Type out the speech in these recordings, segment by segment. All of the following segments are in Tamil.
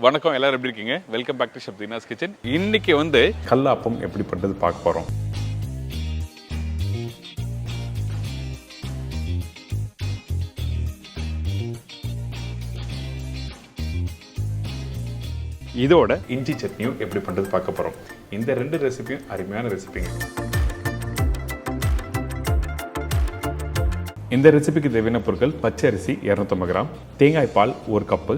வணக்கம், எல்லாரும் எப்படி இருக்கீங்க? Welcome back to chef Deena's kitchen. இன்னைக்கு வந்து கல் அப்பம் எப்படி பண்ணுறது பார்க்க போகிறோம். இதோட இஞ்சி சட்னியும் எப்படி பண்ணுறது பார்க்க போகிறோம். இந்த ரெண்டு ரெசிபியும் அருமையான ரெசிபிங்க. இந்த ரெசிபிக்கு தேவையான பொருட்கள்: பச்சை அரிசி 250 கிராம், தேங்காய் பால் 1 கப்பு,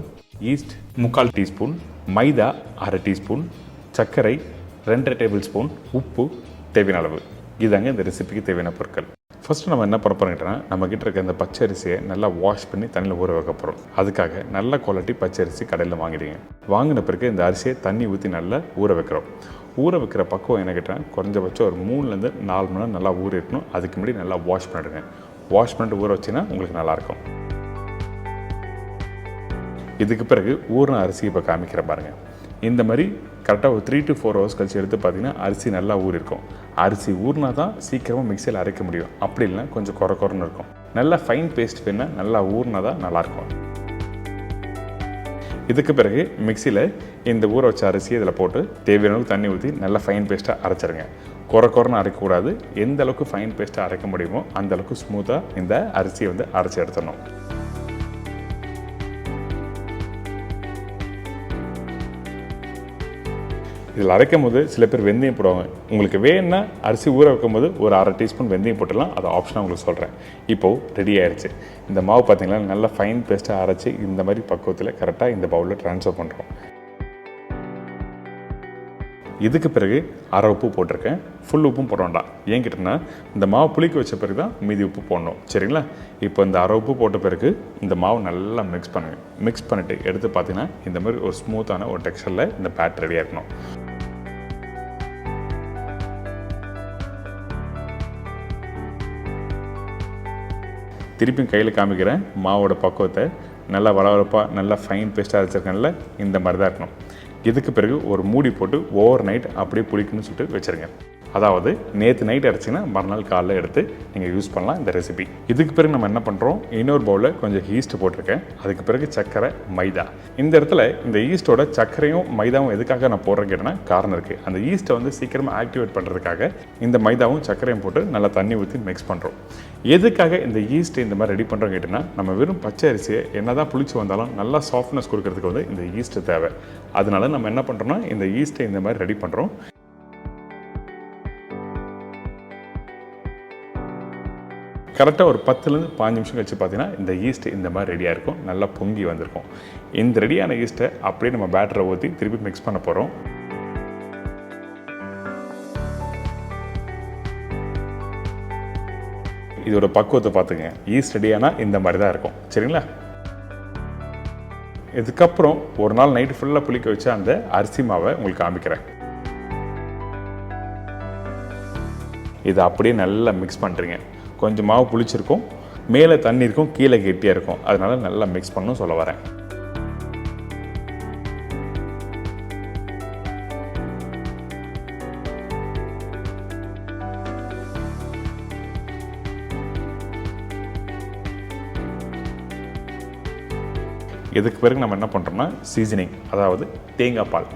ஈஸ்ட் 3/4 டீஸ்பூன், மைதா 1/2 டீஸ்பூன், சர்க்கரை 2 டேபிள் ஸ்பூன், உப்பு தேவையான அளவு. இதாங்க இந்த ரெசிபிக்கு தேவையான பொருட்கள். ஃபஸ்ட்டு நம்ம என்ன பண்ண போகிறோம்னா, நம்மக்கிட்ட இருக்க இந்த பச்சை அரிசியை நல்லா வாஷ் பண்ணி தண்ணியில் ஊற வைக்க போகிறோம். அதுக்காக நல்ல குவாலிட்டி பச்சை அரிசி கடையில் வாங்கிடுங்க. வாங்கின பிறகு இந்த அரிசியை தண்ணி ஊற்றி நல்லா ஊற வைக்கிறோம். ஊற வைக்கிற பக்குவம் என்ன கேட்டால், குறைஞ்சபட்சம் ஒரு 3லேருந்து 4 மணி நேரம் நல்லா ஊற இருக்கணும். அதுக்கு முன்னாடி நல்லா வாஷ் பண்ணிடுங்க. வாஷ் பண்ணிட்டு ஊற வச்சிங்கன்னா உங்களுக்கு நல்லாயிருக்கும். இதுக்கு பிறகு ஊறின அரிசி இப்போ காமிக்கிற பாருங்கள். இந்த மாதிரி கரெக்டாக ஒரு 3 to 4 ஹவர்ஸ் கழிச்சு எடுத்து பார்த்தீங்கன்னா அரிசி நல்லா ஊறிருக்கும். அரிசி ஊறினா தான் சீக்கிரமாக மிக்சியில் அரைக்க முடியும். அப்படி இல்லைனா கொஞ்சம் குறைன்னு இருக்கும். நல்லா ஃபைன் பேஸ்ட் வேணா நல்லா ஊறினா தான் நல்லாயிருக்கும். இதுக்கு பிறகு மிக்சியில் இந்த ஊற வச்ச அரிசி இதில் போட்டு தேவையான அளவுக்கு தண்ணி ஊற்றி நல்லா ஃபைன் பேஸ்ட்டாக அரைச்சிருங்க. குறைன்னு அரைக்கக்கூடாது. எந்த அளவுக்கு ஃபைன் பேஸ்ட்டாக அரைக்க முடியுமோ அந்தளவுக்கு ஸ்மூத்தாக இந்த அரிசியை வந்து அரைச்சி எடுத்துடணும். இதில் அரைக்கும் போது சில பேர் வெந்தயம் போடுவாங்க. உங்களுக்கு வேணும்னா அரிசி ஊற வைக்கும் போது ஒரு 1/2 டீஸ்பூன் வெந்தயம் போட்டுடலாம். அது ஆப்ஷனாக உங்களுக்கு சொல்கிறேன். இப்போது ரெடி ஆயிடுச்சு. இந்த மாவு பார்த்தீங்கன்னா நல்லா ஃபைன் பேஸ்ட்டாக அரைச்சி இந்த மாதிரி பக்குவத்தில் கரெக்டாக இந்த பவுலில் ட்ரான்ஸ்ஃபர் பண்ணுறோம். இதுக்கு பிறகு 1/2 உப்பு போட்டிருக்கேன். ஃபுல் உப்பும் போட வேண்டாம். ஏன் கேட்டோன்னா, இந்த மாவு புளிக்க வச்ச பிறகு தான் மீதி உப்பு போடணும். சரிங்களா? இப்போ இந்த 1/2 உப்பு போட்ட பிறகு இந்த மாவு நல்லா மிக்ஸ் பண்ணுங்கள். மிக்ஸ் பண்ணிவிட்டு எடுத்து பார்த்தீங்கன்னா இந்த மாதிரி ஒரு ஸ்மூத்தான ஒரு டெக்ஸ்சரில் இந்த பேட் ரெடியாக இருக்கணும். திருப்பியும் கையில் காமிக்கிறேன். மாவோட பக்குவத்தை நல்லா வளவளப்பாக நல்லா ஃபைன் பேஸ்ட்டாக அரைச்சிருக்கேன்ல, இந்த மாதிரி தான் இருக்கணும். இதுக்கு பிறகு ஒரு மூடி போட்டு ஓவர் நைட் அப்படியே புளிக்கணும்னு சொல்லிட்டு வச்சுருங்க. அதாவது நேற்று நைட் அரைச்சிங்கன்னா மறுநாள் காலையில் எடுத்து நீங்கள் யூஸ் பண்ணலாம் இந்த ரெசிபி. இதுக்கு பிறகு நம்ம என்ன பண்ணுறோம், இன்னொரு பவுலில் கொஞ்சம் ஈஸ்ட் போட்டிருக்கேன். அதுக்கு பிறகு சர்க்கரை, மைதா. இந்த இடத்துல இந்த ஈஸ்ட்டோட சர்க்கரையும் மைதாவும் எதுக்காக நான் போடுறேன் கேட்டேன்னா காரணம் இருக்குது. அந்த ஈஸ்ட்டை வந்து சீக்கிரமாக ஆக்டிவேட் பண்ணுறதுக்காக இந்த மைதாவும் சர்க்கரையும் போட்டு நல்லா தண்ணி ஊற்றி மிக்ஸ் பண்ணுறோம். எதுக்காக இந்த ஈஸ்ட் இந்த மாதிரி ரெடி பண்ணுறோம் கேட்டிங்கன்னா, நம்ம வெறும் பச்சை அரிசியை என்ன தான் புளிச்சு வந்தாலும் நல்லா சாஃப்ட்னஸ் கொடுக்கறதுக்கு வந்து இந்த ஈஸ்ட்டு தேவை. அதனால நம்ம என்ன பண்ணுறோம்னா, இந்த ஈஸ்ட்டை இந்த மாதிரி ரெடி பண்ணுறோம். கரெக்டாக ஒரு 10லேருந்து 15 நிமிஷம் கழிச்சு பார்த்தீங்கன்னா இந்த ஈஸ்ட் இந்த மாதிரி ரெடியாக இருக்கும். நல்லா பொங்கி வந்திருக்கும். இந்த ரெடியான ஈஸ்ட்டை அப்படியே நம்ம பேட்டரை ஊற்றி திருப்பி மிக்ஸ் பண்ண போகிறோம். இதோட பக்குவத்தை பார்த்துங்க. ஈஸ்ட் ரெடியானால் இந்த மாதிரி தான் இருக்கும். சரிங்களா? இதுக்கப்புறம் ஒரு நாள் நைட்டு ஃபுல்லாக புளிக்க வச்ச அந்த அரிசி மாவை உங்களுக்கு காமிக்கிறேன். இதை அப்படியே நல்லா மிக்ஸ் பண்ணுறீங்க. கொஞ்சம் மாவு புளிச்சிருக்கும், மேலே தண்ணி இருக்கும், கீழே கெட்டியாக இருக்கும். அதனால நல்லா மிக்ஸ் பண்ணணும் சொல்ல வரேன். இதுக்கு பிறகு நம்ம என்ன பண்ணுறோம்னா, சீசனிங், அதாவது தேங்காய் பால்.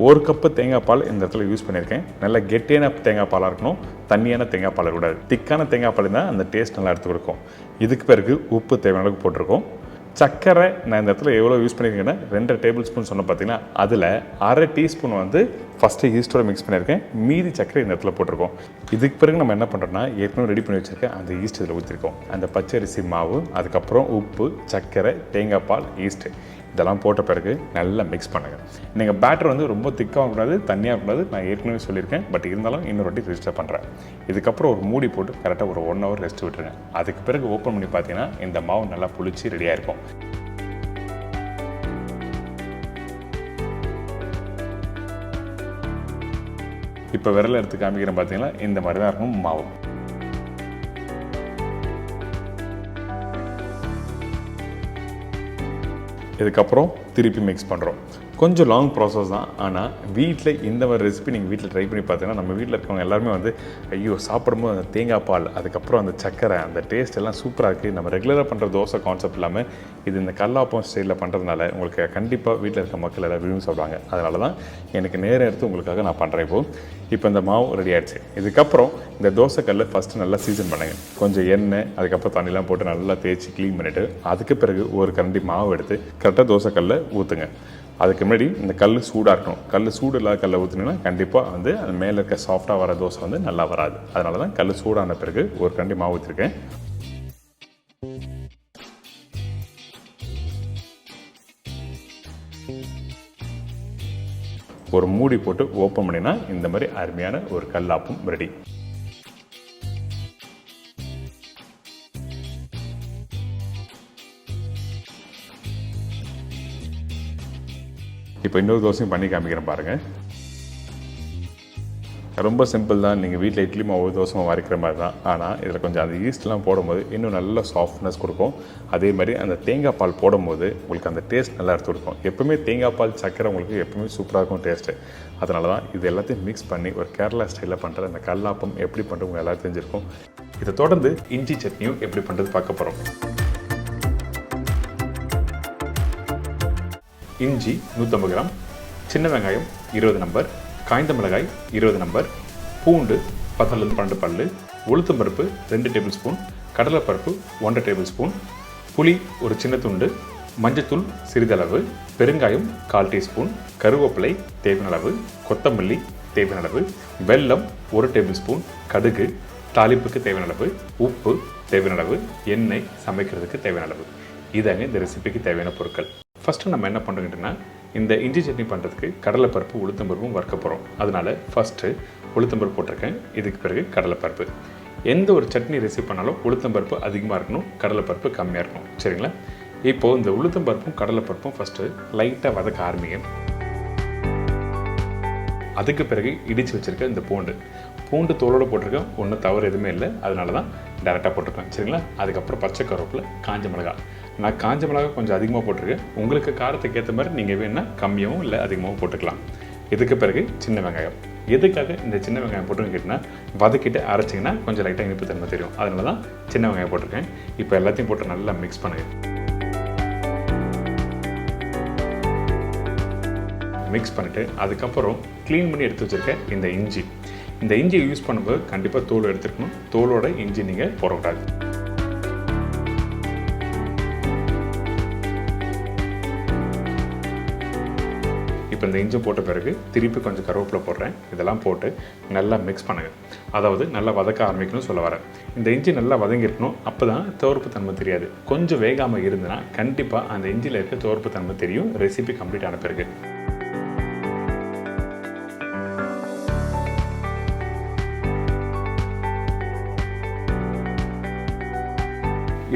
1 கப்பு தேங்காய் பால் இந்த இடத்துல யூஸ் பண்ணியிருக்கேன். நல்லா கெட்டியான தேங்காய் பாலாக இருக்கணும். தண்ணியான தேங்காய் பால் கூடாது. திக்கான தேங்காய் பால் தான் அந்த டேஸ்ட் நல்லா எடுத்து கொடுக்கும். இதுக்கு பிறகு உப்பு தேவையான அளவுக்கு போட்டிருக்கோம். சர்க்கரை நான் இந்த இடத்துல எவ்வளோ யூஸ் பண்ணியிருக்கேன்னா 2 டேபிள் ஸ்பூன் சொன்ன பார்த்தீங்கன்னா, அதில் 1/2 டீஸ்பூன் வந்து ஃபஸ்ட்டு ஈஸ்டோட மிக்ஸ் பண்ணியிருக்கேன். மீதி சர்க்கரை இந்த இடத்துல போட்டிருக்கோம். இதுக்கு பிறகு நம்ம என்ன பண்ணுறோம்னா, ஏற்கனவே ரெடி பண்ணி வச்சுருக்கேன் அந்த ஈஸ்ட் இதில் ஊற்றிருக்கோம். அந்த பச்சரிசி மாவு, அதுக்கப்புறம் உப்பு, சர்க்கரை, தேங்காய் பால், ஈஸ்ட்டு இதெல்லாம் போட்ட பிறகு நல்லா மிக்ஸ் பண்ணுங்கள். நீங்கள் பேட்டர் வந்து ரொம்ப திக்காக கூடாது, தண்ணியாக கூடாது. நான் ஏற்கனவே சொல்லியிருக்கேன். பட் இருந்தாலும் இன்னொரு வாட்டி ரெஜிஸ்டர் பண்ணுறேன். இதுக்கப்புறம் ஒரு மூடி போட்டு கரெக்டாக ஒரு 1 ஹவர் ரெஸ்ட் விட்டுருங்க. அதுக்கு பிறகு ஓப்பன் பண்ணி பார்த்தீங்கன்னா இந்த மாவு நல்லா புளிச்சு ரெடியாக இருக்கும். இப்போ விரல் எடுத்து காமிக்கிறேன் பார்த்தீங்கன்னா இந்த மாதிரி தான் இருக்கும் மாவு. இதுக்கப்புறம் திருப்பி மிக்ஸ் பண்ணுறோம். கொஞ்சம் லாங் ப்ராசஸ் தான். ஆனால் வீட்டில் இந்த மாதிரி ரெசிபி நீங்கள் வீட்டில் ட்ரை பண்ணி பார்த்தீங்கன்னா நம்ம வீட்டில் இருக்கவங்க எல்லாருமே வந்து ஐயோ சாப்பிடும்போது அந்த தேங்காய் பால் அதுக்கப்புறம் அந்த சக்கரை அந்த டேஸ்ட் எல்லாம் சூப்பராக இருக்குது. நம்ம ரெகுலராக பண்ணுற தோசை கான்செப்ட் இல்லாமல் இது இந்த கல்லாப்பம் ஸ்டைலில் பண்ணுறதுனால உங்களுக்கு கண்டிப்பாக வீட்டில் இருக்க மக்கள் எல்லாம் விரும்பி சாப்பிடுவாங்க. அதனால தான் எனக்கு நேரம் எடுத்து உங்களுக்காக நான் பண்ணுறேன். இப்போ இந்த மாவு ரெடி ஆகிடுச்சு. இதுக்கப்புறம் இந்த தோசைக்கல்லை ஃபஸ்ட்டு நல்லா சீசன் பண்ணுங்க. கொஞ்சம் எண்ணெய் அதுக்கப்புறம் தண்ணிலாம் போட்டு நல்லா தேய்ச்சி க்ளீன் பண்ணிவிட்டு அதுக்கு பிறகு ஒரு கரண்டி மாவு எடுத்து கரெக்டாக தோசைக்கல்லை ஊற்றுங்க. அதுக்கு முன்னாடி இந்த கல் சூடாக இருக்கணும். கல் சூடு இல்லாத கல்லை ஊற்றினீங்கன்னா கண்டிப்பாக வந்து அது மேலே இருக்க சாஃப்டாக வர தோசை வந்து நல்லா வராது. அதனால தான் கல் சூடான பிறகு ஒரு கரண்டி மாவு ஊற்றிருக்கேன். ஒரு மூடி போட்டு ஓப்பன் பண்ணினா இந்த மாதிரி அருமையான ஒரு கல்லாப்பம் ரெடி. இப்போ இன்னொரு தோசையும் பண்ணி காமிக்கிறேன் பாருங்கள். ரொம்ப சிம்பிள் தான். நீங்கள் வீட்டில் இட்லி மாவு தோசை மாவு அரைக்கிற மாதிரி தான். ஆனால் இதில் கொஞ்சம் அந்த ஈஸ்ட்லாம் போடும்போது இன்னும் நல்ல சாஃப்ட்னஸ் கொடுக்கும். அதே மாதிரி அந்த தேங்காய் பால் போடும்போது உங்களுக்கு அந்த டேஸ்ட் நல்லா எடுத்து கொடுக்கும். எப்பவுமே தேங்காய் பால் சக்கரை உங்களுக்கு எப்பவுமே சூப்பராக இருக்கும் டேஸ்ட்டு. அதனால தான் இது எல்லாத்தையும் மிக்ஸ் பண்ணி ஒரு கேரளா ஸ்டைலில் பண்ணுற அந்த கல்லாப்பம் எப்படி பண்ணுறது உங்களுக்கு எல்லாரும் தெரிஞ்சிருக்கும். இதை தொடர்ந்து இஞ்சி சட்னியும் எப்படி பண்ணுறது பார்க்க போகிறோம். இஞ்சி 150 கிராம், சின்ன வெங்காயம் 20 நம்பர், காய்ந்த மிளகாய் 20 நம்பர், பூண்டு 10-12 பல்லு, உளுத்தம்பருப்பு 2 டேபிள் ஸ்பூன், கடலைப்பருப்பு 1 டேபிள் ஸ்பூன், புளி ஒரு சின்ன துண்டு, மஞ்சத்தூள் சிறிதளவு, பெருங்காயம் 1/4 டீஸ்பூன், கருவேப்பிலை தேவையான அளவு, கொத்தமல்லி தேவையான அளவு, வெல்லம் 1 டேபிள் ஸ்பூன், கடுகு தாளிப்புக்கு தேவையான அளவு, உப்பு தேவையான அளவு, எண்ணெய் சமைக்கிறதுக்கு தேவையான அளவு. இதாங்க இந்த ரெசிபிக்கு தேவையான பொருட்கள். ஃபஸ்ட்டு நம்ம என்ன பண்ணுறோங்கன்னா இந்த இஞ்சி சட்னி பண்ணுறதுக்கு கடலைப்பருப்பு உளுத்தம்பருப்பும் வறுக்க போகிறோம். அதனால் ஃபஸ்ட்டு உளுத்தம்பருப்பு போட்டிருக்கேன். இதுக்கு பிறகு கடலைப்பருப்பு. எந்த ஒரு சட்னி ரெசிபி பண்ணாலும் உளுத்தம்பருப்பு அதிகமாக இருக்கணும், கடலைப்பருப்பு கம்மியாக இருக்கணும். சரிங்களா? இப்போது இந்த உளுத்தம்பருப்பும் கடலைப்பருப்பும் ஃபஸ்ட்டு லைட்டாக வதக்க ஆரம்பிங்க. அதுக்கு பிறகு இடித்து வச்சுருக்க இந்த பூண்டு தோலோடு போட்டிருக்கேன். ஒன்றும் தவறு எதுவுமே இல்லை. அதனால தான் டேரெக்டாக போட்டிருக்கேன். சரிங்களா? அதுக்கப்புறம் பச்சை கருவேப்பிலை, காஞ்ச மிளகாய். நான் காஞ்ச மிளகாய் கொஞ்சம் அதிகமாக போட்டிருக்கேன். உங்களுக்கு காரத்துக்கு ஏற்ற மாதிரி நீங்கள் வேணுன்னா கம்மியாகவும் இல்லை அதிகமாகவும் போட்டுக்கலாம். இதுக்கு பிறகு சின்ன வெங்காயம். எதுக்காக இந்த சின்ன வெங்காயம் போட்டுன்னு கேட்டிங்கன்னா வதக்கிட்டு அரைச்சிங்கன்னா கொஞ்சம் லைட்டாக இனிப்பு தன்மை தெரியும். அதனால தான் சின்ன வெங்காயம் போட்டிருக்கேன். இப்போ எல்லாத்தையும் போட்டு நல்லா மிக்ஸ் பண்ணுங்கள். மிக்ஸ் பண்ணிவிட்டு அதுக்கப்புறம் க்ளீன் பண்ணி எடுத்து வச்சுருக்கேன் இந்த இஞ்சியை யூஸ் பண்ணும்போது கண்டிப்பாக தோல் எடுத்துக்கணும். தோலோட இஞ்சி நீங்கள் போடக்கூடாது. இப்போ இந்த இஞ்சி போட்ட பிறகு திருப்பி கொஞ்சம் கருவேப்பிலை போடுறேன். இதெல்லாம் போட்டு நல்லா மிக்ஸ் பண்ணுங்கள். அதாவது நல்லா வதக்க ஆரம்பிக்கணும்னு சொல்ல வரேன். இந்த இஞ்சி நல்லா வதங்கிருக்கணும். அப்போ தான் துவர்ப்பு தன்மை தெரியாது. கொஞ்சம் வேகாமல் இருந்ததுன்னா கண்டிப்பாக அந்த இஞ்சியில் இருக்க துவர்ப்பு தன்மை தெரியும் ரெசிபி கம்ப்ளீட் ஆன பிறகு.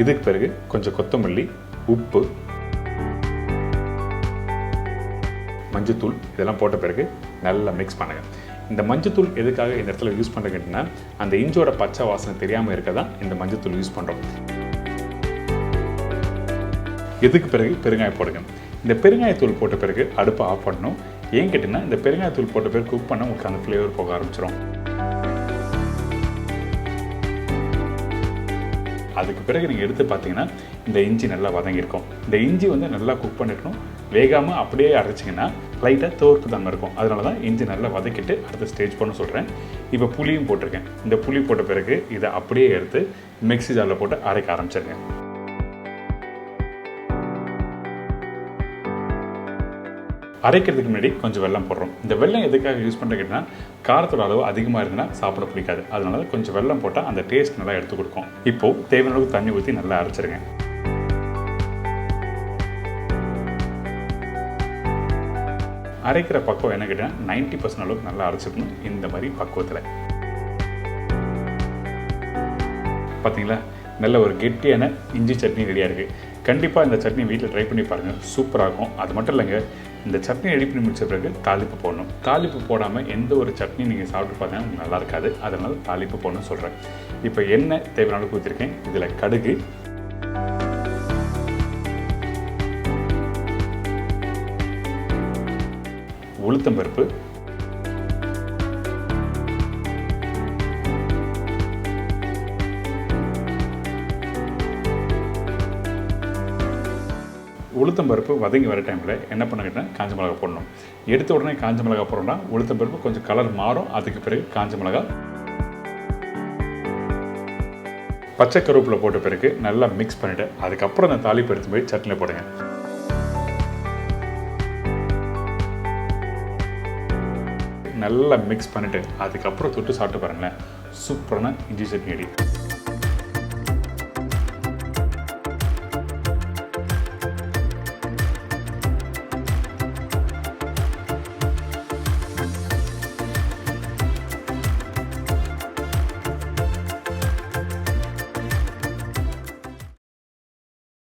இதுக்கு பிறகு கொஞ்சம் கொத்தமல்லி, உப்பு, மஞ்சத்தூள் இதெல்லாம் போட்ட பிறகு நல்லா மிக்ஸ் பண்ணுங்கள். இந்த மஞ்சத்தூள் எதுக்காக இந்த இடத்துல யூஸ் பண்ணுறீங்கன்னா அந்த இஞ்சோட பச்சை வாசனை தெரியாமல் இருக்க தான் இந்த மஞ்சத்தூள் யூஸ் பண்ணுறோம். இதுக்கு பிறகு பெருங்காயம் போடுங்க. இந்த பெருங்காயத்தூள் போட்ட பிறகு அடுப்பை ஆஃப் பண்ணணும். ஏன் கேட்டிங்கன்னா இந்த பெருங்காயத்தூள் போட்ட பிறகு குக் பண்ண உங்களுக்கு அந்த ஃப்ளேவர் போக ஆரம்பிச்சிடும். அதுக்கு பிறகு நீங்கள் எடுத்து பார்த்தீங்கன்னா இந்த இஞ்சி நல்லா வதங்கியிருக்கும். இந்த இஞ்சி வந்து நல்லா குக் பண்ணிருக்கணும். வேகாமல் அப்படியே அரைச்சிங்கன்னா லைட்டாக துவர்ப்பு தன்மை இருக்கும். அதனால தான் இஞ்சி நல்லா வதக்கிட்டு அடுத்த ஸ்டேஜ் பண்ண சொல்கிறேன். இப்போ புளியும் போட்டிருக்கேன். இந்த புளி போட்ட பிறகு இதை அப்படியே எடுத்து மிக்ஸி ஜாரில் போட்டு அரைக்க ஆரம்பிச்சிருங்க. அரைக்கிறதுக்கு முன்னாடி கொஞ்சம் வெல்லம் போடுறோம். இந்த வெல்லம் எதுக்காக யூஸ் பண்ணுறீங்கன்னா காரத்தோட அளவு அதிகமாக இருந்ததுன்னா சாப்பிட பிடிக்காது. அதனால கொஞ்சம் வெல்லம் போட்டால் அந்த டேஸ்ட் நல்லா எடுத்து கொடுக்கும். இப்போது தேவையான அளவுக்கு தண்ணி ஊற்றி நல்லா அரைச்சிருங்க. அரைக்கிற பக்குவம் என்ன கேட்டால் 90% அளவுக்கு நல்லா அரைச்சிக்கணும். இந்த மாதிரி பக்குவத்தில் பார்த்தீங்களா நல்ல ஒரு கெட்டியான இஞ்சி சட்னி ரெடியாக இருக்குது. கண்டிப்பாக இந்த சட்னி வீட்டில் ட்ரை பண்ணி பாருங்கள். சூப்பராக இருக்கும். அது மட்டும் இல்லைங்க, இந்த சட்னி ரெடி பண்ணி முடிச்ச பிறகு தாளிப்பு போடணும். தாளிப்பு போடாமல் எந்த ஒரு சட்னி நீங்கள் சாப்பிட்டு பார்த்தீங்கன்னா உங்களுக்கு நல்லா இருக்காது. அதனால் தாளிப்பு போடணும்னு சொல்கிறேன். இப்போ எண்ணெய் தேவையான அளவுக்கு ஊற்றிருக்கேன். இதில் கடுகு, உளுத்தம்பருப்பு, உளுத்தம்பருப்பு வதங்கி வர டைமில் என்ன பண்ணுங்கன்னா காஞ்ச மிளகா போடணும். எடுத்த உடனே காஞ்ச மிளகா போடணும்னா உளுத்தம்பருப்பு கொஞ்சம் கலர் மாறும். அதுக்கு பிறகு காஞ்ச மிளகா, பச்சை கருவேப்பிலை போட்ட பிறகு நல்லா மிக்ஸ் பண்ணிவிட்டு அதுக்கப்புறம் அந்த தாளிப்பு எடுத்து போய் சட்னியில் போடுங்க. நல்லா மிக்ஸ் பண்ணிவிட்டு அதுக்கப்புறம் தொட்டு சாப்பிட்டு பாருங்களேன், சூப்பரான இஞ்சி சட்னி ரெடி.